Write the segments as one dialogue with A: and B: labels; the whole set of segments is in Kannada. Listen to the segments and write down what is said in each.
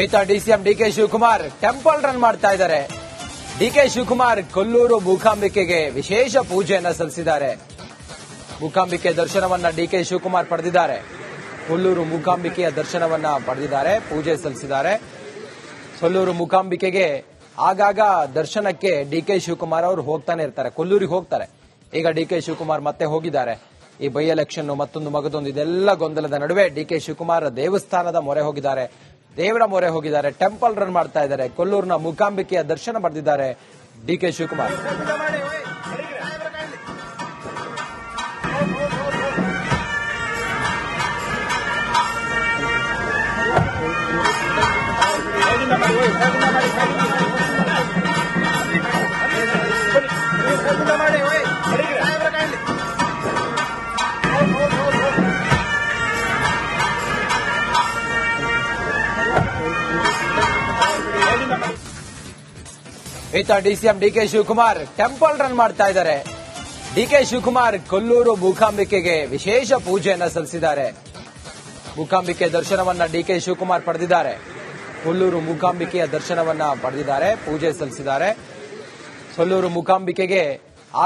A: ಈತ DCM DK Shivakumar temple run ಮಾಡ್ತಾ ಇದ್ದಾರೆ. ಡಿಕೆ ಶಿವಕುಮಾರ್ ಕೊಲ್ಲೂರು ಮೂಕಾಂಬಿಕೆಗೆ ವಿಶೇಷ ಪೂಜೆಯನ್ನ ಸಲ್ಲಿಸಿದ್ದಾರೆ. ಮೂಕಾಂಬಿಕೆ ದರ್ಶನವನ್ನ ಡಿಕೆ ಶಿವಕುಮಾರ್ ಪಡೆದಿದ್ದಾರೆ. ಕೊಲ್ಲೂರು ಮೂಕಾಂಬಿಕೆಯ ದರ್ಶನವನ್ನ ಪಡೆದಿದ್ದಾರೆ, ಪೂಜೆ ಸಲ್ಲಿಸಿದ್ದಾರೆ. ಕೊಲ್ಲೂರು ಮೂಕಾಂಬಿಕೆಗೆ ಆಗಾಗ ದರ್ಶನಕ್ಕೆ ಡಿಕೆ ಶಿವಕುಮಾರ್ ಅವರು ಹೋಗ್ತಾನೆ ಇರ್ತಾರೆ, ಕೊಲ್ಲೂರಿಗೆ ಹೋಗ್ತಾರೆ. ಈಗ ಡಿಕೆ ಶಿವಕುಮಾರ್ ಮತ್ತೆ ಹೋಗಿದ್ದಾರೆ. ಈ ಬೈ ಎಲೆಕ್ಷನ್ ಮತ್ತೊಂದು ಮಗದೊಂದು ಇದೆಲ್ಲ ಗೊಂದಲದ ನಡುವೆ ಡಿಕೆ ಶಿವಕುಮಾರ್ ದೇವಸ್ಥಾನದ ಮೊರೆ ಹೋಗಿದ್ದಾರೆ, ದೇವರ ಮೊರೆ ಹೋಗಿದ್ದಾರೆ, ಟೆಂಪಲ್ ರನ್ ಮಾಡ್ತಾ ಇದ್ದಾರೆ. ಕೊಲ್ಲೂರಿನ ಮೂಕಾಂಬಿಕೆಯ ದರ್ಶನ ಪಡೆದಿದ್ದಾರೆ ಡಿಕೆ ಶಿವಕುಮಾರ್. ಈತ DCM DK Shivakumar temple run ಮಾಡ್ತಾ ಇದ್ದಾರೆ. ಡಿಕೆ ಶಿವಕುಮಾರ್ ಕೊಲ್ಲೂರು ಮೂಕಾಂಬಿಕೆಗೆ ವಿಶೇಷ ಪೂಜೆಯನ್ನ ಸಲ್ಲಿಸಿದ್ದಾರೆ. ಮೂಕಾಂಬಿಕೆ ದರ್ಶನವನ್ನ ಡಿಕೆ ಶಿವಕುಮಾರ್ ಪಡೆದಿದ್ದಾರೆ. ಕೊಲ್ಲೂರು ಮೂಕಾಂಬಿಕೆಯ ದರ್ಶನವನ್ನ ಪಡೆದಿದ್ದಾರೆ, ಪೂಜೆ ಸಲ್ಲಿಸಿದ್ದಾರೆ. ಕೊಲ್ಲೂರು ಮೂಕಾಂಬಿಕೆಗೆ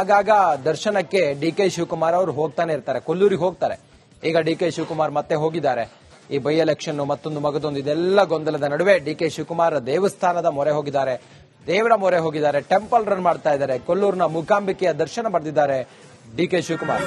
A: ಆಗಾಗ ದರ್ಶನಕ್ಕೆ ಡಿಕೆ ಶಿವಕುಮಾರ್ ಅವರು ಹೋಗ್ತಾನೆ ಇರ್ತಾರೆ, ಕೊಲ್ಲೂರಿಗೆ ಹೋಗ್ತಾರೆ. ಈಗ ಡಿಕೆ ಶಿವಕುಮಾರ್ ಮತ್ತೆ ಹೋಗಿದ್ದಾರೆ. ಈ ಬೈ ಎಲೆಕ್ಷನ್ ಮತ್ತೊಂದು ಮಗದೊಂದು ಇದೆಲ್ಲ ಗೊಂದಲದ ನಡುವೆ ಡಿಕೆ ಶಿವಕುಮಾರ್ ದೇವಸ್ಥಾನದ ಮೊರೆ ಹೋಗಿದ್ದಾರೆ, ದೇವರ ಮೊರೆ ಹೋಗಿದ್ದಾರೆ, ಟೆಂಪಲ್ ರನ್ ಮಾಡ್ತಾ ಇದ್ದಾರೆ. ಕೊಲ್ಲೂರಿನ ಮೂಕಾಂಬಿಕೆಯ ದರ್ಶನ ಪಡೆದಿದ್ದಾರೆ ಡಿಕೆ ಶಿವಕುಮಾರ್.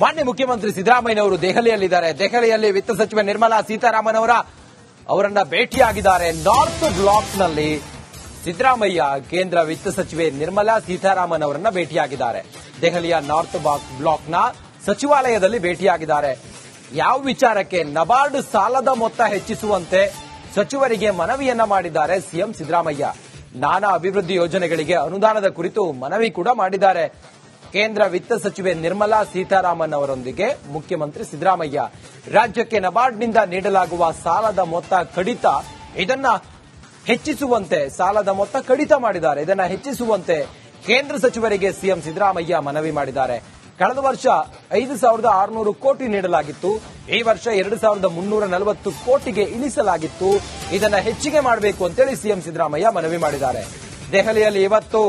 A: ಮಾನ್ಯ ಮುಖ್ಯಮಂತ್ರಿ ಸಿದ್ದರಾಮಯ್ಯನವರು ದೆಹಲಿಯಲ್ಲಿದ್ದಾರೆ. ದೆಹಲಿಯಲ್ಲಿ ವಿತ್ತ ಸಚಿವೆ ನಿರ್ಮಲಾ ಸೀತಾರಾಮನ್ ಅವರನ್ನ ಭೇಟಿಯಾಗಿದ್ದಾರೆ. ನಾರ್ತ್ ಬ್ಲಾಕ್ನಲ್ಲಿ ಸಿದ್ದರಾಮಯ್ಯ ಕೇಂದ್ರ ವಿತ್ತ ಸಚಿವೆ ನಿರ್ಮಲಾ ಸೀತಾರಾಮನ್ ಅವರನ್ನ ಭೇಟಿಯಾಗಿದ್ದಾರೆ. ದೆಹಲಿಯ ನಾರ್ತ್ ಬ್ಲಾಕ್ನ ಸಚಿವಾಲಯದಲ್ಲಿ ಭೇಟಿಯಾಗಿದ್ದಾರೆ. ಯಾವ ವಿಚಾರಕ್ಕೆ? ನಬಾರ್ಡ್ ಸಾಲದ ಮೊತ್ತ ಹೆಚ್ಚಿಸುವಂತೆ ಸಚಿವರಿಗೆ ಮನವಿಯನ್ನ ಮಾಡಿದ್ದಾರೆ ಸಿಎಂ ಸಿದ್ದರಾಮಯ್ಯ. ನಾನಾ ಅಭಿವೃದ್ಧಿ ಯೋಜನೆಗಳಿಗೆ ಅನುದಾನದ ಕುರಿತು ಮನವಿ ಕೂಡ ಮಾಡಿದ್ದಾರೆ. ಕೇಂದ್ರ ವಿತ್ತ ಸಚಿವೆ ನಿರ್ಮಲಾ ಸೀತಾರಾಮನ್ ಅವರೊಂದಿಗೆ ಮುಖ್ಯಮಂತ್ರಿ ಸಿದ್ದರಾಮಯ್ಯ ರಾಜ್ಯಕ್ಕೆ ನಬಾರ್ಡ್ನಿಂದ ನೀಡಲಾಗುವ ಸಾಲದ ಮೊತ್ತ ಕಡಿತ, ಇದನ್ನ ಹೆಚ್ಚಿಸುವಂತೆ ಸಾಲದ ಮೊತ್ತ ಕಡಿತ ಮಾಡಿದ್ದಾರೆ. ಇದನ್ನ ಹೆಚ್ಚಿಸುವಂತೆ ಕೇಂದ್ರ ಸಚಿವರಿಗೆ ಸಿಎಂ ಸಿದ್ದರಾಮಯ್ಯ ಮನವಿ ಮಾಡಿದ್ದಾರೆ. ಕಳೆದ ವರ್ಷ 5,600 ಕೋಟಿ ನೀಡಲಾಗಿತ್ತು, ಈ ವರ್ಷ 2,340 ಕೋಟಿಗೆ ಇಳಿಸಲಾಗಿತ್ತು. ಇದನ್ನ ಹೆಚ್ಚಿಗೆ ಮಾಡಬೇಕು ಅಂತೇಳಿ ಸಿಎಂ ಸಿದ್ದರಾಮಯ್ಯ ಮನವಿ ಮಾಡಿದ್ದಾರೆ. ದೆಹಲಿಯಲ್ಲಿ ಇವತ್ತು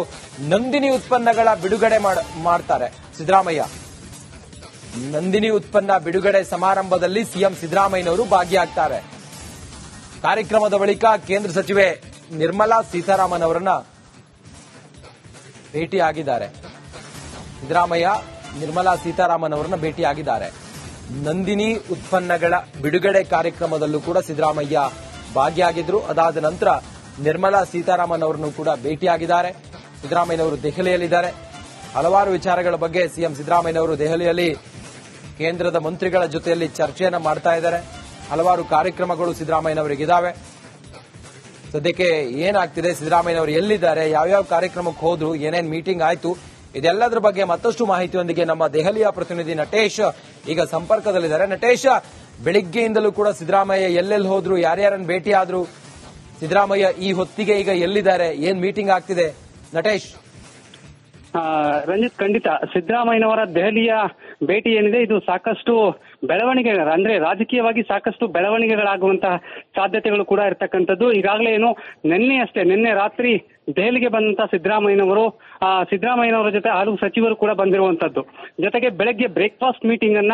A: ನಂದಿನಿ ಉತ್ಪನ್ನಗಳ ಬಿಡುಗಡೆ ಮಾಡ್ತಾರೆ ಸಿದ್ದರಾಮಯ್ಯ. ನಂದಿನಿ ಉತ್ಪನ್ನ ಬಿಡುಗಡೆ ಸಮಾರಂಭದಲ್ಲಿ ಸಿಎಂ ಸಿದ್ದರಾಮಯ್ಯನವರು ಭಾಗಿಯಾಗ್ತಾರೆ. ಕಾರ್ಯಕ್ರಮದ ಬಳಿಕ ಕೇಂದ್ರ ಸಚಿವೆ ನಿರ್ಮಲಾ ಸೀತಾರಾಮನ್ ಅವರನ್ನ ಭೇಟಿಯಾಗಿದ್ದಾರೆ. ಸಿದ್ದರಾಮಯ್ಯ ನಿರ್ಮಲಾ ಸೀತಾರಾಮನ್ ಅವರನ್ನ ಭೇಟಿಯಾಗಿದ್ದಾರೆ. ನಂದಿನಿ ಉತ್ಪನ್ನಗಳ ಬಿಡುಗಡೆ ಕಾರ್ಯಕ್ರಮದಲ್ಲೂ ಕೂಡ ಸಿದ್ದರಾಮಯ್ಯ ಭಾಗಿಯಾಗಿದ್ರು. ಅದಾದ ನಂತರ ನಿರ್ಮಲಾ ಸೀತಾರಾಮನ್ ಅವರನ್ನು ಕೂಡ ಭೇಟಿಯಾಗಿದ್ದಾರೆ. ಸಿದ್ದರಾಮಯ್ಯನವರು ದೆಹಲಿಯಲ್ಲಿದ್ದಾರೆ. ಹಲವಾರು ವಿಚಾರಗಳ ಬಗ್ಗೆ ಸಿಎಂ ಸಿದ್ದರಾಮಯ್ಯನವರು ದೆಹಲಿಯಲ್ಲಿ ಕೇಂದ್ರದ ಮಂತ್ರಿಗಳ ಜೊತೆಯಲ್ಲಿ ಚರ್ಚೆಯನ್ನ ಮಾಡ್ತಾ ಇದ್ದಾರೆ. ಹಲವಾರು ಕಾರ್ಯಕ್ರಮಗಳು ಸಿದ್ದರಾಮಯ್ಯನವರಿಗಿದ್ದಾವೆ. ಸದ್ಯಕ್ಕೆ ಏನಾಗ್ತಿದೆ, ಸಿದ್ದರಾಮಯ್ಯನವರು ಎಲ್ಲಿದ್ದಾರೆ, ಯಾವ್ಯಾವ ಕಾರ್ಯಕ್ರಮಕ್ಕೆ ಹೋದ್ರು, ಏನೇನ್ ಮೀಟಿಂಗ್ ಆಯ್ತು, ಇದೆಲ್ಲದರ ಬಗ್ಗೆ ಮತ್ತಷ್ಟು ಮಾಹಿತಿಯೊಂದಿಗೆ ನಮ್ಮ ದೆಹಲಿಯ ಪ್ರತಿನಿಧಿ ನಟೇಶ್ ಈಗ ಸಂಪರ್ಕದಲ್ಲಿದ್ದಾರೆ. ನಟೇಶ್, ಬೆಳಿಗ್ಗೆಯಿಂದಲೂ ಕೂಡ ಸಿದ್ದರಾಮಯ್ಯ ಎಲ್ಲೆಲ್ಲಿ ಹೋದ್ರು, ಯಾರ್ಯಾರನ್ನು ಭೇಟಿ ಆದ್ರು, ಸಿದ್ದರಾಮಯ್ಯ ಈ ಹೊತ್ತಿಗೆ ಈಗ ಎಲ್ಲಿದ್ದಾರೆ, ಏನ್ ಮೀಟಿಂಗ್ ಆಗ್ತಿದೆ? ನಟೇಶ್.
B: ರಂಜಿತ್, ಖಂಡಿತ ಸಿದ್ದರಾಮಯ್ಯನವರ ದೆಹಲಿಯ ಭೇಟಿ ಏನಿದೆ ಇದು ಸಾಕಷ್ಟು ಬೆಳವಣಿಗೆಗಳು, ಅಂದ್ರೆ ರಾಜಕೀಯವಾಗಿ ಸಾಕಷ್ಟು ಬೆಳವಣಿಗೆಗಳಾಗುವಂತಹ ಸಾಧ್ಯತೆಗಳು ಕೂಡ ಇರತಕ್ಕಂಥದ್ದು. ಈಗಾಗಲೇ ನಿನ್ನೆ ರಾತ್ರಿ ದೆಹಲಿಗೆ ಬಂದಂತಹ ಸಿದ್ದರಾಮಯ್ಯನವರ ಜೊತೆ ಹಲವು ಸಚಿವರು ಕೂಡ ಬಂದಿರುವಂತದ್ದು. ಜೊತೆಗೆ ಬೆಳಗ್ಗೆ ಬ್ರೇಕ್ಫಾಸ್ಟ್ ಮೀಟಿಂಗ್ ಅನ್ನ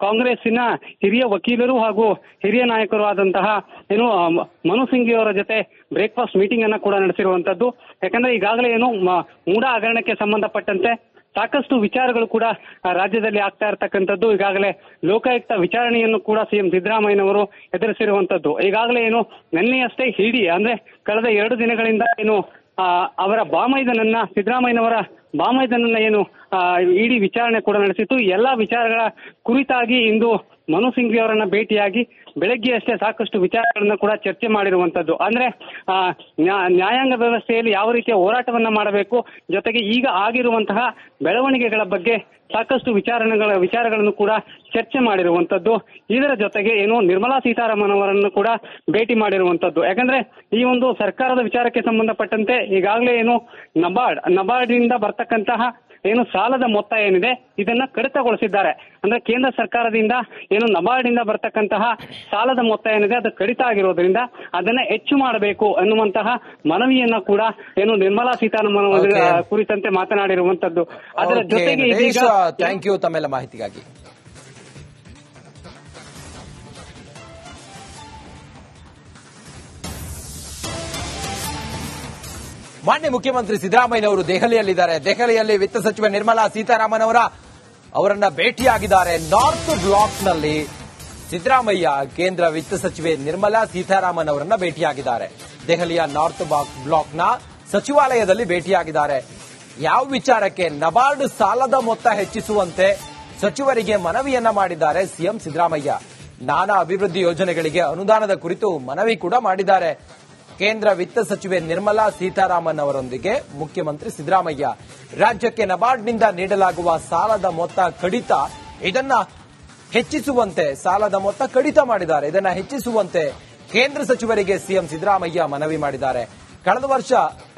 B: ಕಾಂಗ್ರೆಸ್ಸಿನ ಹಿರಿಯ ವಕೀಲರು ಹಾಗೂ ಹಿರಿಯ ನಾಯಕರು ಆದಂತಹ ಮನು ಸಿಂಘಿ ಅವರ ಜೊತೆ ಬ್ರೇಕ್ಫಾಸ್ಟ್ ಮೀಟಿಂಗ್ ಅನ್ನ ಕೂಡ ನಡೆಸಿರುವಂತದ್ದು. ಯಾಕಂದ್ರೆ ಈಗಾಗಲೇ ಮೂಡ ಹಗರಣಕ್ಕೆ ಸಂಬಂಧಪಟ್ಟಂತೆ ಸಾಕಷ್ಟು ವಿಚಾರಗಳು ಕೂಡ ರಾಜ್ಯದಲ್ಲಿ ಆಗ್ತಾ ಇರತಕ್ಕಂಥದ್ದು. ಈಗಾಗಲೇ ಲೋಕಾಯುಕ್ತ ವಿಚಾರಣೆಯನ್ನು ಕೂಡ ಸಿಎಂ ಸಿದ್ದರಾಮಯ್ಯನವರು ಎದುರಿಸಿರುವಂತದ್ದು. ಈಗಾಗಲೇ ನಿನ್ನೆಯಷ್ಟೇ ಇಡಿ ಅಂದ್ರೆ ಕಳೆದ 2 ದಿನಗಳಿಂದ ಅವರ ಸಿದ್ದರಾಮಯ್ಯನವರ ಬಾಮೈದನನ್ನ ಇಡಿ ವಿಚಾರಣೆ ಕೂಡ ನಡೆಸಿತ್ತು. ಎಲ್ಲಾ ವಿಚಾರಗಳ ಕುರಿತಾಗಿ ಇಂದು ಮನು ಸಿಂಘ್ವಿ ಅವರನ್ನ ಭೇಟಿಯಾಗಿ ಬೆಳಗ್ಗೆ ಅಷ್ಟೇ ಸಾಕಷ್ಟು ವಿಚಾರಗಳನ್ನ ಕೂಡ ಚರ್ಚೆ ಮಾಡಿರುವಂತದ್ದು. ಅಂದ್ರೆ ನ್ಯಾಯಾಂಗ ವ್ಯವಸ್ಥೆಯಲ್ಲಿ ಯಾವ ರೀತಿಯ ಹೋರಾಟವನ್ನ ಮಾಡಬೇಕು, ಜೊತೆಗೆ ಈಗ ಆಗಿರುವಂತಹ ಬೆಳವಣಿಗೆಗಳ ಬಗ್ಗೆ ಸಾಕಷ್ಟು ವಿಚಾರಗಳನ್ನು ಕೂಡ ಚರ್ಚೆ ಮಾಡಿರುವಂತದ್ದು. ಇದರ ಜೊತೆಗೆ ನಿರ್ಮಲಾ ಸೀತಾರಾಮನ್ ಅವರನ್ನು ಕೂಡ ಭೇಟಿ ಮಾಡಿರುವಂತದ್ದು. ಯಾಕಂದ್ರೆ ಈ ಒಂದು ಸರ್ಕಾರದ ವಿಚಾರಕ್ಕೆ ಸಂಬಂಧಪಟ್ಟಂತೆ ಈಗಾಗಲೇ ನಬಾರ್ಡ್ ನಿಂದ ಬರ್ತಕ್ಕಂತಹ ಸಾಲದ ಮೊತ್ತ ಏನಿದೆ ಇದನ್ನ ಕಡಿತಗೊಳಿಸಿದ್ದಾರೆ. ಅಂದ್ರೆ ಕೇಂದ್ರ ಸರ್ಕಾರದಿಂದ ನಬಾರ್ಡ್ ಇಂದ ಬರ್ತಕ್ಕಂತಹ ಸಾಲದ ಮೊತ್ತ ಏನಿದೆ ಅದು ಕಡಿತ ಆಗಿರೋದ್ರಿಂದ ಅದನ್ನ ಹೆಚ್ಚು ಮಾಡಬೇಕು ಅನ್ನುವಂತಹ ಮನವಿಯನ್ನ ಕೂಡ ನಿರ್ಮಲಾ ಸೀತಾರಾಮನ್ ಕುರಿತಂತೆ ಮಾತನಾಡಿರುವಂತದ್ದು. ಅದರ ಜೊತೆಗೆ ಇದೀಗ
A: ಥ್ಯಾಂಕ್ ಯು ತಮ್ಮೆಲ್ಲ ಮಾಹಿತಿಗಾಗಿ. ಮಾನ್ಯ ಮುಖ್ಯಮಂತ್ರಿ ಸಿದ್ದರಾಮಯ್ಯನವರು ದೆಹಲಿಯಲ್ಲಿದ್ದಾರೆ. ದೆಹಲಿಯಲ್ಲಿ ವಿತ್ತ ಸಚಿವೆ ನಿರ್ಮಲಾ ಸೀತಾರಾಮನ್ ಅವರನ್ನ ಭೇಟಿಯಾಗಿದ್ದಾರೆ. ನಾರ್ತ್ ಬ್ಲಾಕ್ನಲ್ಲಿ ಸಿದ್ದರಾಮಯ್ಯ ಕೇಂದ್ರ ವಿತ್ತ ಸಚಿವೆ ನಿರ್ಮಲಾ ಸೀತಾರಾಮನ್ ಅವರನ್ನ ಭೇಟಿಯಾಗಿದ್ದಾರೆ. ದೆಹಲಿಯ ನಾರ್ತ್ ಬ್ಲಾಕ್ನ ಸಚಿವಾಲಯದಲ್ಲಿ ಭೇಟಿಯಾಗಿದ್ದಾರೆ. ಯಾವ ವಿಚಾರಕ್ಕೆ? ನಬಾರ್ಡ್ ಸಾಲದ ಮೊತ್ತ ಹೆಚ್ಚಿಸುವಂತೆ ಸಚಿವರಿಗೆ ಮನವಿಯನ್ನ ಮಾಡಿದ್ದಾರೆ ಸಿಎಂ ಸಿದ್ದರಾಮಯ್ಯ. ನಾನಾ ಅಭಿವೃದ್ಧಿ ಯೋಜನೆಗಳಿಗೆ ಅನುದಾನದ ಕುರಿತು ಮನವಿ ಕೂಡ ಮಾಡಿದ್ದಾರೆ. ಕೇಂದ್ರ ವಿತ್ತ ಸಚಿವೆ ನಿರ್ಮಲಾ ಸೀತಾರಾಮನ್ ಅವರೊಂದಿಗೆ ಮುಖ್ಯಮಂತ್ರಿ ಸಿದ್ದರಾಮಯ್ಯ ರಾಜ್ಯಕ್ಕೆ ನಬಾರ್ಡ್ನಿಂದ ನೀಡಲಾಗುವ ಸಾಲದ ಮೊತ್ತ ಕಡಿತ ಇದನ್ನ ಹೆಚ್ಚಿಸುವಂತೆ ಸಾಲದ ಮೊತ್ತ ಕಡಿತ ಮಾಡಿದ್ದಾರೆ. ಇದನ್ನ ಹೆಚ್ಚಿಸುವಂತೆ ಕೇಂದ್ರ ಸಚಿವರಿಗೆ ಸಿಎಂ ಸಿದ್ದರಾಮಯ್ಯ ಮನವಿ ಮಾಡಿದ್ದಾರೆ. ಕಳೆದ ವರ್ಷ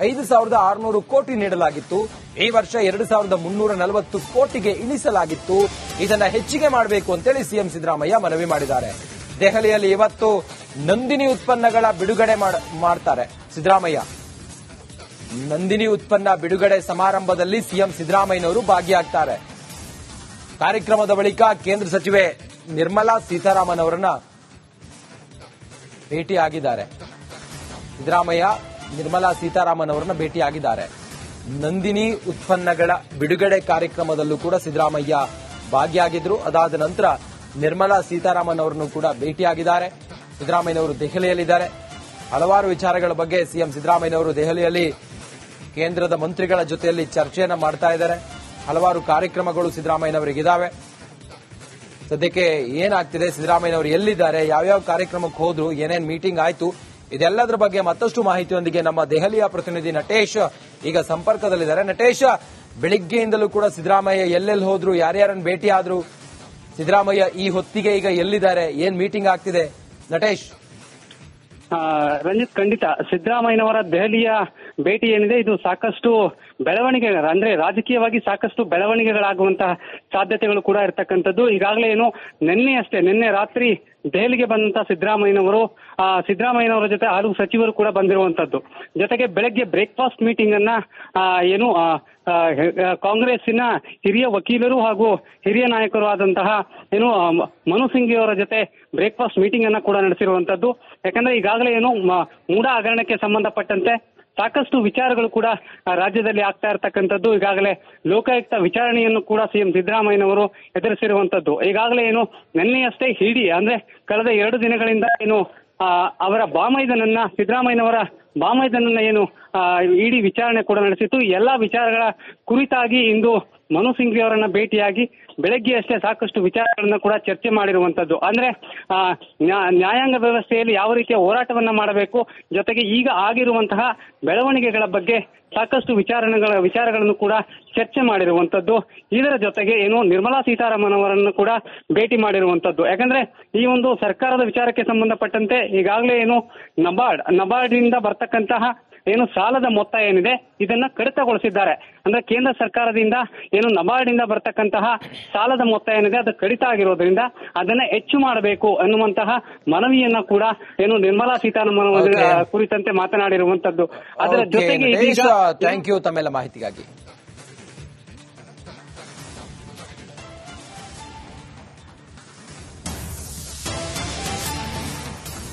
A: 5,600 ಕೋಟಿ ನೀಡಲಾಗಿತ್ತು. ಈ ವರ್ಷ 2,340 ಕೋಟಿಗೆ ಇಳಿಸಲಾಗಿತ್ತು. ಇದನ್ನ ಹೆಚ್ಚಿಗೆ ಮಾಡಬೇಕು ಅಂತೇಳಿ ಸಿಎಂ ಸಿದ್ದರಾಮಯ್ಯ ಮನವಿ ಮಾಡಿದ್ದಾರೆ. ದೆಹಲಿಯಲ್ಲಿ ಇವತ್ತು ನಂದಿನಿ ಉತ್ಪನ್ನಗಳ ಬಿಡುಗಡೆ ಮಾಡ್ತಾರೆ ಸಿದ್ದರಾಮಯ್ಯ. ನಂದಿನಿ ಉತ್ಪನ್ನ ಬಿಡುಗಡೆ ಸಮಾರಂಭದಲ್ಲಿ ಸಿಎಂ ಸಿದ್ದರಾಮಯ್ಯನವರು ಭಾಗಿಯಾಗ್ತಾರೆ. ಕಾರ್ಯಕ್ರಮದ ಬಳಿಕ ಕೇಂದ್ರ ಸಚಿವೆ ನಿರ್ಮಲಾ ಸೀತಾರಾಮನ್ ಅವರನ್ನ ಭೇಟಿಯಾಗಿದ್ದಾರೆ. ಸಿದ್ದರಾಮಯ್ಯ ನಿರ್ಮಲಾ ಸೀತಾರಾಮನ್ ಅವರನ್ನ ಭೇಟಿಯಾಗಿದ್ದಾರೆ. ನಂದಿನಿ ಉತ್ಪನ್ನಗಳ ಬಿಡುಗಡೆ ಕಾರ್ಯಕ್ರಮದಲ್ಲೂ ಕೂಡ ಸಿದ್ದರಾಮಯ್ಯ ಭಾಗಿಯಾಗಿದ್ರು. ಅದಾದ ನಂತರ ನಿರ್ಮಲಾ ಸೀತಾರಾಮನ್ ಅವರನ್ನು ಕೂಡ ಭೇಟಿಯಾಗಿದ್ದಾರೆ. ಸಿದ್ದರಾಮಯ್ಯನವರು ದೆಹಲಿಯಲ್ಲಿದ್ದಾರೆ. ಹಲವಾರು ವಿಚಾರಗಳ ಬಗ್ಗೆ ಸಿಎಂ ಸಿದ್ದರಾಮಯ್ಯನವರು ದೆಹಲಿಯಲ್ಲಿ ಕೇಂದ್ರದ ಮಂತ್ರಿಗಳ ಜೊತೆಯಲ್ಲಿ ಚರ್ಚೆಯನ್ನ ಮಾಡ್ತಾ ಇದ್ದಾರೆ. ಹಲವಾರು ಕಾರ್ಯಕ್ರಮಗಳು ಸಿದ್ದರಾಮಯ್ಯನವರಿಗಿದ್ದಾವೆ. ಸದ್ಯಕ್ಕೆ ಏನಾಗ್ತಿದೆ, ಸಿದ್ದರಾಮಯ್ಯನವರು ಎಲ್ಲಿದ್ದಾರೆ, ಯಾವ್ಯಾವ ಕಾರ್ಯಕ್ರಮಕ್ಕೆ ಹೋದ್ರು, ಏನೇನ್ ಮೀಟಿಂಗ್ ಆಯ್ತು, ಇದೆಲ್ಲದರ ಬಗ್ಗೆ ಮತ್ತಷ್ಟು ಮಾಹಿತಿಯೊಂದಿಗೆ ನಮ್ಮ ದೆಹಲಿಯ ಪ್ರತಿನಿಧಿ ನಟೇಶ್ ಈಗ ಸಂಪರ್ಕದಲ್ಲಿದ್ದಾರೆ. ನಟೇಶ್, ಬೆಳಿಗ್ಗೆಯಿಂದಲೂ ಕೂಡ ಸಿದ್ದರಾಮಯ್ಯ ಎಲ್ಲೆಲ್ಲಿ ಹೋದ್ರು, ಯಾರ್ಯಾರನ್ನು ಭೇಟಿ ಆದ್ರು, ಸಿದ್ದರಾಮಯ್ಯ ಈ ಹೊತ್ತಿಗೆ ಈಗ ಎಲ್ಲಿದ್ದಾರೆ, ಏನ್ ಮೀಟಿಂಗ್ ಆಗ್ತಿದೆ? ನಟೇಶ್.
B: ರಂಜಿತ್, ಖಂಡಿತ ಸಿದ್ದರಾಮಯ್ಯನವರ ದೆಹಲಿಯ ಭೇಟಿ ಏನಿದೆ ಇದು ಸಾಕಷ್ಟು ಬೆಳವಣಿಗೆ, ಅಂದ್ರೆ ರಾಜಕೀಯವಾಗಿ ಸಾಕಷ್ಟು ಬೆಳವಣಿಗೆಗಳಾಗುವಂತಹ ಸಾಧ್ಯತೆಗಳು ಕೂಡ ಇರತಕ್ಕಂಥದ್ದು. ಈಗಾಗಲೇ ನಿನ್ನೆ ರಾತ್ರಿ ದೆಹಲಿಗೆ ಬಂದಂತಹ ಸಿದ್ದರಾಮಯ್ಯನವರ ಜೊತೆ ಹಲವು ಸಚಿವರು ಕೂಡ ಬಂದಿರುವಂತದ್ದು. ಜೊತೆಗೆ ಬೆಳಗ್ಗೆ ಬ್ರೇಕ್ಫಾಸ್ಟ್ ಮೀಟಿಂಗ್ ಅನ್ನ ಕಾಂಗ್ರೆಸ್ಸಿನ ಹಿರಿಯ ವಕೀಲರು ಹಾಗೂ ಹಿರಿಯ ನಾಯಕರು ಆದಂತಹ ಮನು ಸಿಂಘಿ ಅವರ ಜೊತೆ ಬ್ರೇಕ್ಫಾಸ್ಟ್ ಮೀಟಿಂಗ್ ಅನ್ನ ಕೂಡ ನಡೆಸಿರುವಂತದ್ದು. ಯಾಕಂದ್ರೆ ಈಗಾಗಲೇ ಮೂಡ ಹಗರಣಕ್ಕೆ ಸಂಬಂಧಪಟ್ಟಂತೆ ಸಾಕಷ್ಟು ವಿಚಾರಗಳು ಕೂಡ ರಾಜ್ಯದಲ್ಲಿ ಆಗ್ತಾ ಇರತಕ್ಕಂಥದ್ದು. ಈಗಾಗಲೇ ಲೋಕಾಯುಕ್ತ ವಿಚಾರಣೆಯನ್ನು ಕೂಡ ಸಿಎಂ ಸಿದ್ದರಾಮಯ್ಯನವರು ಎದುರಿಸಿರುವಂತದ್ದು. ಈಗಾಗಲೇ ನಿನ್ನೆಯಷ್ಟೇ ಇಡಿ, ಅಂದ್ರೆ ಕಳೆದ 2 ದಿನಗಳಿಂದ ಅವರ ಸಿದ್ದರಾಮಯ್ಯನವರ ಬಾಮೈದನನ್ನ ಇಡಿ ವಿಚಾರಣೆ ಕೂಡ ನಡೆಸಿತ್ತು. ಎಲ್ಲಾ ವಿಚಾರಗಳ ಕುರಿತಾಗಿ ಇಂದು ಮನು ಸಿಂಘಿ ಅವರನ್ನ ಭೇಟಿಯಾಗಿ ಬೆಳಗ್ಗೆ ಅಷ್ಟೇ ಸಾಕಷ್ಟು ವಿಚಾರಗಳನ್ನ ಕೂಡ ಚರ್ಚೆ ಮಾಡಿರುವಂತದ್ದು. ಅಂದ್ರೆ ನ್ಯಾಯಾಂಗ ವ್ಯವಸ್ಥೆಯಲ್ಲಿ ಯಾವ ರೀತಿಯ ಹೋರಾಟವನ್ನ ಮಾಡಬೇಕು, ಜೊತೆಗೆ ಈಗ ಆಗಿರುವಂತಹ ಬೆಳವಣಿಗೆಗಳ ಬಗ್ಗೆ ಸಾಕಷ್ಟು ವಿಚಾರಗಳನ್ನು ಕೂಡ ಚರ್ಚೆ ಮಾಡಿರುವಂತದ್ದು. ಇದರ ಜೊತೆಗೆ ನಿರ್ಮಲಾ ಸೀತಾರಾಮನ್ ಅವರನ್ನು ಕೂಡ ಭೇಟಿ ಮಾಡಿರುವಂತದ್ದು. ಯಾಕಂದ್ರೆ ಈ ಒಂದು ಸರ್ಕಾರದ ವಿಚಾರಕ್ಕೆ ಸಂಬಂಧಪಟ್ಟಂತೆ ಈಗಾಗಲೇ ನಬಾರ್ಡ್ ನಿಂದ ಬರ್ತಕ್ಕಂತಹ ಸಾಲದ ಮೊತ್ತ ಏನಿದೆ ಇದನ್ನ ಕಡಿತಗೊಳಿಸಿದ್ದಾರೆ. ಅಂದ್ರೆ ಕೇಂದ್ರ ಸರ್ಕಾರದಿಂದ ನಬಾರ್ಡ್ ಇಂದ ಬರ್ತಕ್ಕಂತಹ ಸಾಲದ ಮೊತ್ತ ಏನಿದೆ ಅದು ಕಡಿತ ಆಗಿರೋದ್ರಿಂದ ಅದನ್ನ ಹೆಚ್ಚು ಮಾಡಬೇಕು ಅನ್ನುವಂತಹ ಮನವಿಯನ್ನ ಕೂಡ ನಿರ್ಮಲಾ ಸೀತಾರಾಮನ್ ಕುರಿತಂತೆ ಮಾತನಾಡಿರುವಂತದ್ದು. ಅದರ ಜೊತೆಗೆ
A: ಥ್ಯಾಂಕ್ ಯು ತಮ್ಮೆಲ್ಲ ಮಾಹಿತಿಗಾಗಿ.